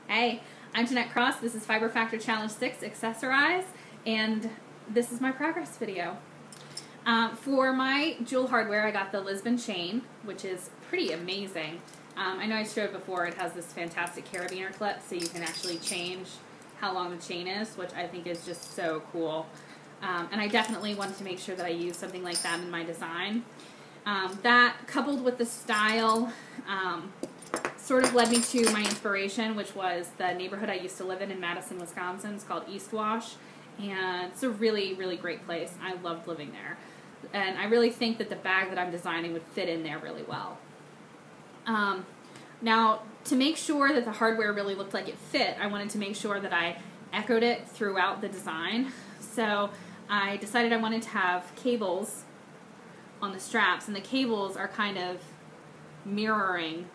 Hey, I'm Jennette Cross. This is Fiber Factor Challenge 6 Accessorize, and this is my progress video. For my jewel hardware, I got the Lisbon chain, which is pretty amazing. I know I showed before, it has this fantastic carabiner clip, so you can actually change how long the chain is, which I think is just so cool. And I definitely wanted to make sure that I use something like that in my design. That, coupled with the style, sort of led me to my inspiration, which was the neighborhood I used to live in Madison, Wisconsin. It's called East Wash, and it's a really, really great place. I loved living there, and I really think that the bag that I'm designing would fit in there really well. Now, to make sure that the hardware really looked like it fit, I wanted to make sure that I echoed it throughout the design. So I decided I wanted to have cables on the straps, and the cables are kind of mirroring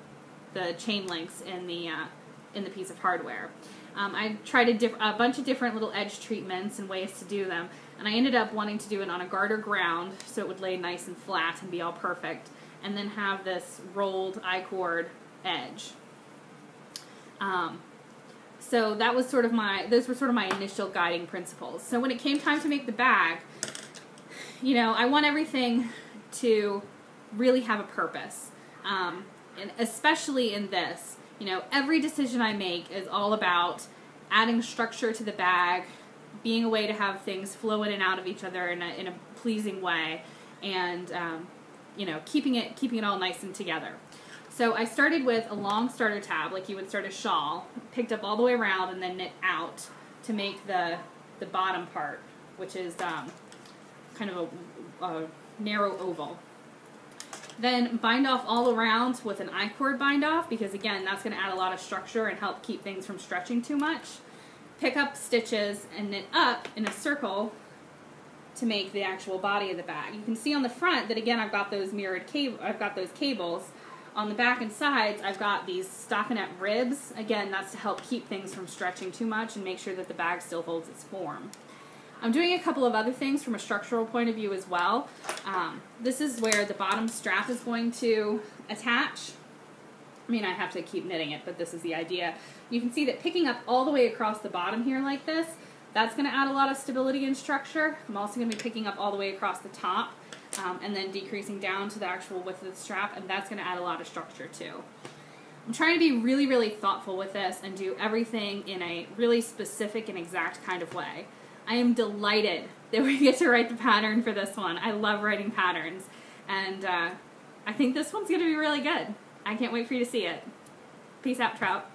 the chain links in the piece of hardware. I tried a bunch of different little edge treatments and ways to do them, and I ended up wanting to do it on a garter ground so it would lay nice and flat and be all perfect, and then have this rolled I-cord edge. So that was sort of those were sort of my initial guiding principles. So when it came time to make the bag, you know, I want everything to really have a purpose. And especially in this, you know, every decision I make is all about adding structure to the bag, being a way to have things flow in and out of each other in a pleasing way, and you know, keeping it all nice and together. So I started with a long starter tab, like you would start a shawl, picked up all the way around and then knit out to make the bottom part, which is kind of a narrow oval. Then bind off all around with an I-cord bind off, because again, that's going to add a lot of structure and help keep things from stretching too much. Pick up stitches and knit up in a circle to make the actual body of the bag. You can see on the front that again I've got those cables. On the back and sides I've got these stockinette ribs. Again, that's to help keep things from stretching too much and make sure that the bag still holds its form. I'm doing a couple of other things from a structural point of view as well. This is where the bottom strap is going to attach. I mean, I have to keep knitting it, but this is the idea. You can see that picking up all the way across the bottom here like this, that's going to add a lot of stability and structure. I'm also going to be picking up all the way across the top and then decreasing down to the actual width of the strap, and that's going to add a lot of structure too. I'm trying to be really, really thoughtful with this and do everything in a really specific and exact kind of way. I am delighted that we get to write the pattern for this one. I love writing patterns, and I think this one's going to be really good. I can't wait for you to see it. Peace out, Trout.